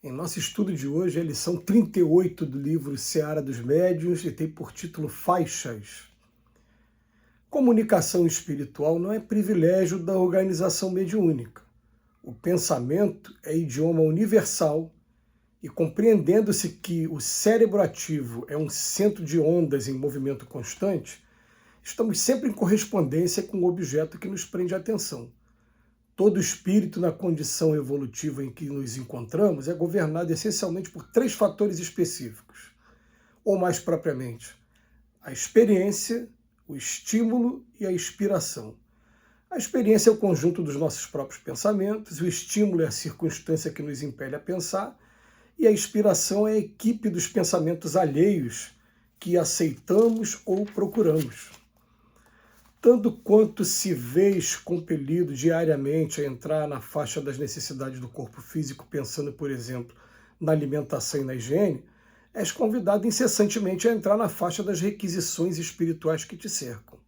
Em nosso estudo de hoje, é a lição 38 do livro Seara dos Médiuns e tem por título Faixas. Comunicação espiritual não é privilégio da organização mediúnica. O pensamento é idioma universal e, compreendendo-se que o cérebro ativo é um centro de ondas em movimento constante, estamos sempre em correspondência com o objeto que nos prende a atenção. Todo espírito, na condição evolutiva em que nos encontramos, é governado essencialmente por 3 fatores específicos. Ou mais propriamente, a experiência, o estímulo e a inspiração. A experiência é o conjunto dos nossos próprios pensamentos, o estímulo é a circunstância que nos impele a pensar, e a inspiração é a equipe dos pensamentos alheios que aceitamos ou procuramos. Tanto quanto se vês compelido diariamente a entrar na faixa das necessidades do corpo físico, pensando, por exemplo, na alimentação e na higiene, és convidado incessantemente a entrar na faixa das requisições espirituais que te cercam.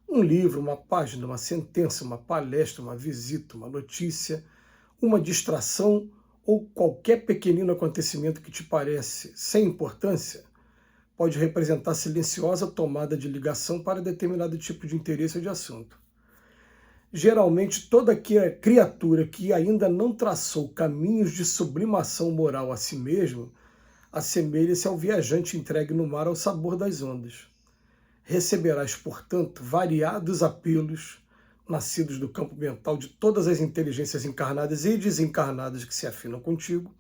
Um livro, uma página, uma sentença, uma palestra, uma visita, uma notícia, uma distração ou qualquer pequenino acontecimento que te parece sem importância, pode representar silenciosa tomada de ligação para determinado tipo de interesse ou de assunto. Geralmente, toda criatura que ainda não traçou caminhos de sublimação moral a si mesmo, assemelha-se ao viajante entregue no mar ao sabor das ondas. Receberás, portanto, variados apelos, nascidos do campo mental de todas as inteligências encarnadas e desencarnadas que se afinam contigo,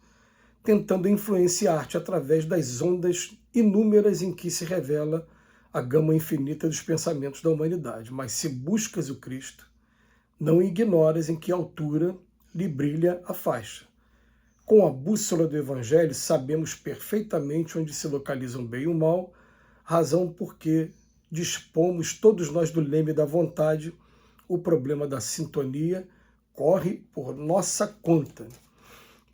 tentando influenciar-te através das ondas inúmeras em que se revela a gama infinita dos pensamentos da humanidade. Mas se buscas o Cristo, não ignoras em que altura lhe brilha a faixa. Com a bússola do Evangelho, sabemos perfeitamente onde se localizam o bem e o mal, razão porque dispomos todos nós do leme da vontade. O problema da sintonia corre por nossa conta.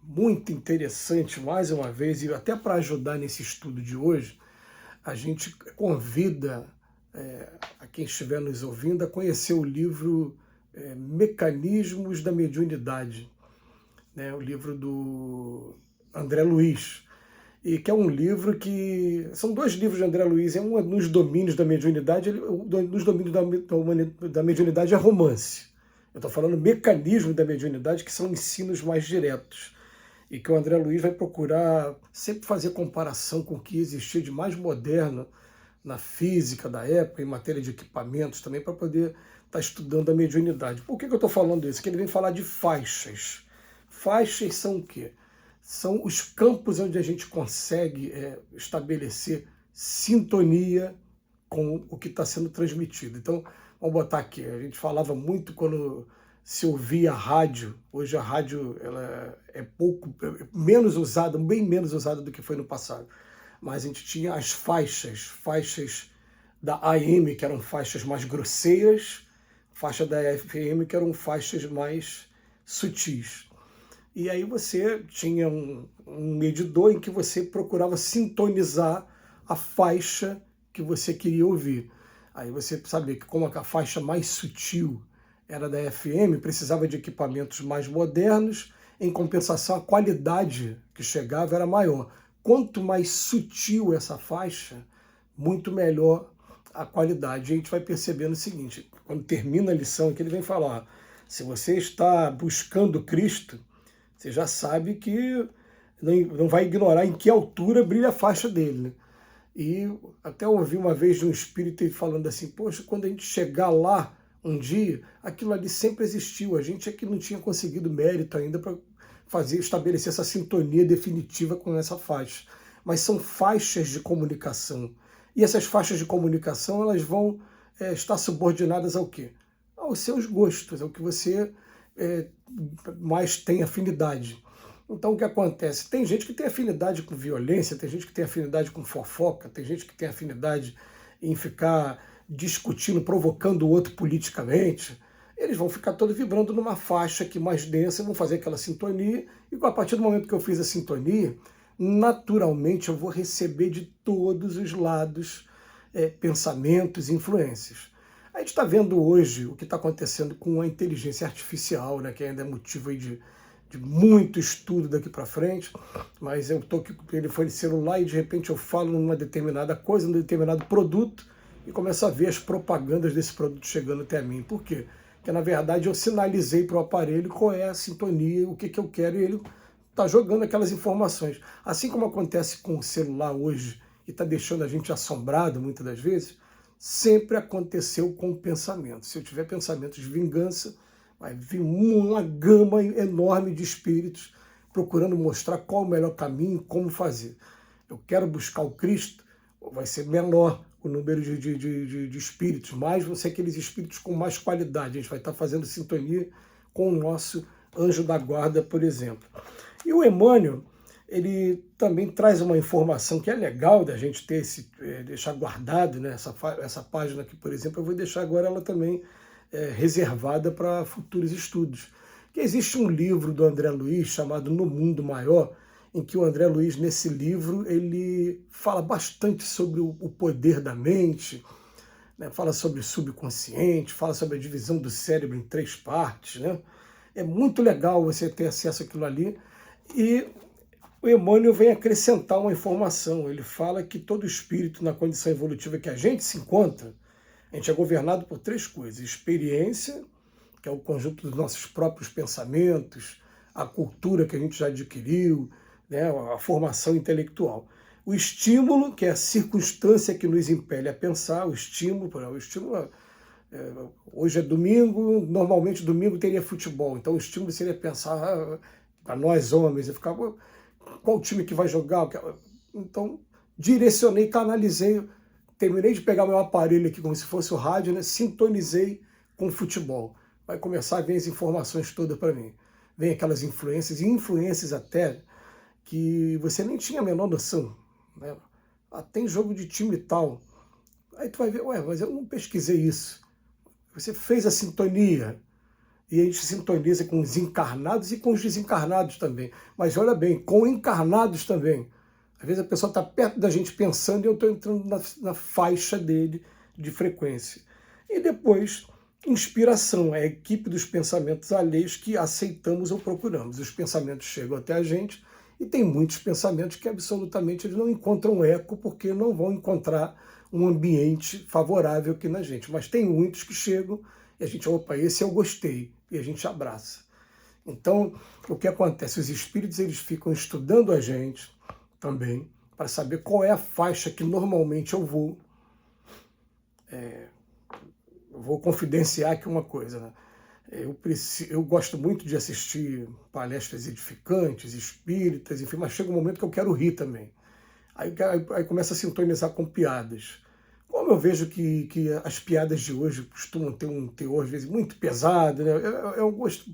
Muito interessante, mais uma vez, e até para ajudar nesse estudo de hoje, a gente convida a quem estiver nos ouvindo a conhecer o livro Mecanismos da Mediunidade, né, o livro do André Luiz, e que é um livro que... São 2 livros de André Luiz, um é nos domínios da mediunidade, nos domínios da mediunidade é romance. Eu estou falando mecanismo da mediunidade, que são ensinos mais diretos, e que o André Luiz vai procurar sempre fazer comparação com o que existia de mais moderno na física da época, em matéria de equipamentos também, para poder estar estudando a mediunidade. Por que eu estou falando isso? Que ele vem falar de faixas. Faixas são o quê? São os campos onde a gente consegue estabelecer sintonia com o que está sendo transmitido. Então, vamos botar aqui, a gente falava muito quando se ouvia a rádio. Hoje a rádio ela é menos usada, bem menos usada do que foi no passado. Mas a gente tinha as faixas da AM, que eram faixas mais grosseiras, faixa da FM, que eram faixas mais sutis. E aí você tinha um medidor em que você procurava sintonizar a faixa que você queria ouvir. Aí você sabia que como a faixa mais sutil era da FM, precisava de equipamentos mais modernos, em compensação a qualidade que chegava era maior. Quanto mais sutil essa faixa, muito melhor a qualidade. E a gente vai percebendo o seguinte, quando termina a lição aqui, ele vem falar, se você está buscando Cristo, você já sabe que não vai ignorar em que altura brilha a faixa dele, né? E até ouvi uma vez de um espírito falando assim, poxa, quando a gente chegar lá um dia, aquilo ali sempre existiu, a gente é que não tinha conseguido mérito ainda para estabelecer essa sintonia definitiva com essa faixa. Mas são faixas de comunicação. E essas faixas de comunicação, elas vão estar subordinadas ao quê? Aos seus gostos, ao que você mais tem afinidade. Então o que acontece? Tem gente que tem afinidade com violência, tem gente que tem afinidade com fofoca, tem gente que tem afinidade em ficar discutindo, provocando o outro politicamente. Eles vão ficar todos vibrando numa faixa aqui mais densa, vão fazer aquela sintonia, e a partir do momento que eu fiz a sintonia, naturalmente eu vou receber de todos os lados pensamentos, influências. A gente está vendo hoje o que está acontecendo com a inteligência artificial, né, que ainda é motivo aí de de muito estudo daqui para frente, mas eu estou aqui com o telefone celular e de repente eu falo numa determinada coisa, num determinado produto, e começo a ver as propagandas desse produto chegando até mim. Por quê? Porque na verdade eu sinalizei para o aparelho qual é a sintonia, o que, que eu quero, e ele está jogando aquelas informações. Assim como acontece com o celular hoje, e está deixando a gente assombrado muitas das vezes, sempre aconteceu com o pensamento. Se eu tiver pensamentos de vingança, vai vir uma gama enorme de espíritos procurando mostrar qual o melhor caminho, como fazer. Eu quero buscar o Cristo, vai ser menor o número de espíritos, mas vão ser aqueles espíritos com mais qualidade. A gente vai estar fazendo sintonia com o nosso anjo da guarda, por exemplo. E o Emmanuel, ele também traz uma informação que é legal da gente ter deixar guardado, né? Essa página aqui, por exemplo, eu vou deixar agora ela também reservada para futuros estudos. Que existe um livro do André Luiz chamado No Mundo Maior, em que o André Luiz, nesse livro, ele fala bastante sobre o poder da mente, né? Fala sobre o subconsciente, fala sobre a divisão do cérebro em 3 partes, né? É muito legal você ter acesso àquilo ali. E o Emmanuel vem acrescentar uma informação. Ele fala que todo espírito, na condição evolutiva que a gente se encontra, a gente é governado por 3 coisas: experiência, que é o conjunto dos nossos próprios pensamentos, a cultura que a gente já adquiriu, né, a formação intelectual. O estímulo, que é a circunstância que nos impele a pensar, o estímulo hoje é domingo, normalmente domingo teria futebol, então o estímulo seria pensar, para nós homens, eu ficava, qual time que vai jogar? Então, direcionei, canalizei, terminei de pegar meu aparelho aqui como se fosse o rádio, né? Sintonizei com o futebol. Vai começar a vir as informações todas para mim. Vem aquelas influências, e influências até que você nem tinha a menor noção, né? Tem jogo de time tal. Aí tu vai ver, mas eu não pesquisei isso. Você fez a sintonia, e a gente sintoniza com os encarnados e com os desencarnados também. Mas olha bem, com encarnados também. Às vezes a pessoa está perto da gente pensando e eu estou entrando na faixa dele de frequência. E depois, inspiração, é a equipe dos pensamentos alheios que aceitamos ou procuramos. Os pensamentos chegam até a gente e tem muitos pensamentos que absolutamente eles não encontram eco porque não vão encontrar um ambiente favorável aqui na gente. Mas tem muitos que chegam e a gente, opa, esse eu gostei, e a gente abraça. Então, o que acontece? Os espíritos eles ficam estudando a gente também, para saber qual é a faixa que normalmente eu vou. Eu vou confidenciar aqui uma coisa, né? Eu gosto muito de assistir palestras edificantes, espíritas, enfim, mas chega um momento que eu quero rir também. Aí começa a sintonizar com piadas. Como eu vejo que as piadas de hoje costumam ter um teor, às vezes, muito pesado, né? Eu gosto,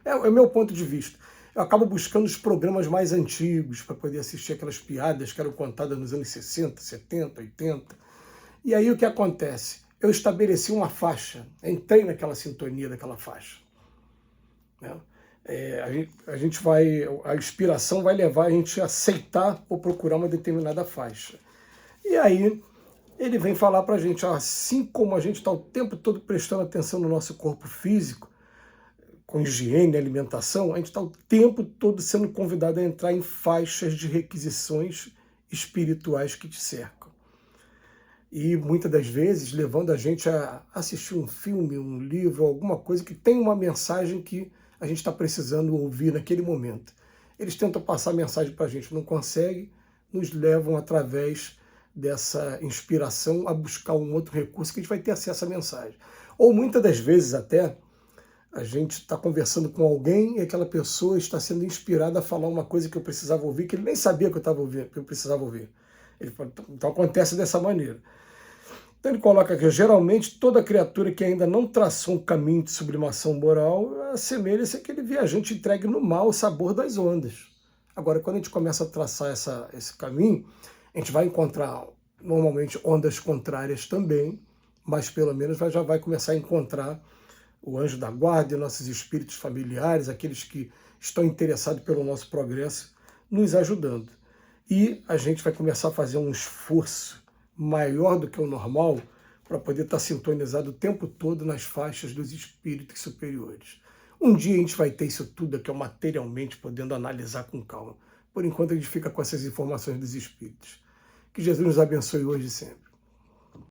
é o meu ponto de vista. Eu acabo buscando os programas mais antigos para poder assistir aquelas piadas que eram contadas nos anos 60, 70, 80. E aí o que acontece? Eu estabeleci uma faixa, entrei naquela sintonia daquela faixa, né? A inspiração vai levar a gente a aceitar ou procurar uma determinada faixa. E aí ele vem falar para a gente, assim como a gente está o tempo todo prestando atenção no nosso corpo físico, com higiene e alimentação, a gente está o tempo todo sendo convidado a entrar em faixas de requisições espirituais que te cercam. E muitas das vezes levando a gente a assistir um filme, um livro, alguma coisa que tem uma mensagem que a gente está precisando ouvir naquele momento. Eles tentam passar a mensagem para a gente, não conseguem, nos levam através dessa inspiração a buscar um outro recurso que a gente vai ter acesso à mensagem. Ou muitas das vezes até a gente está conversando com alguém e aquela pessoa está sendo inspirada a falar uma coisa que eu precisava ouvir, que ele nem sabia que eu precisava ouvir. Então acontece dessa maneira. Então ele coloca que geralmente toda criatura que ainda não traçou um caminho de sublimação moral assemelha-se àquele viajante entregue no mar ao sabor das ondas. Agora, quando a gente começa a traçar esse caminho, a gente vai encontrar normalmente ondas contrárias também, mas pelo menos já vai começar a encontrar o anjo da guarda e nossos espíritos familiares, aqueles que estão interessados pelo nosso progresso, nos ajudando. E a gente vai começar a fazer um esforço maior do que o normal para poder estar sintonizado o tempo todo nas faixas dos espíritos superiores. Um dia a gente vai ter isso tudo aqui, ó, materialmente, podendo analisar com calma. Por enquanto a gente fica com essas informações dos Espíritos. Que Jesus nos abençoe hoje e sempre.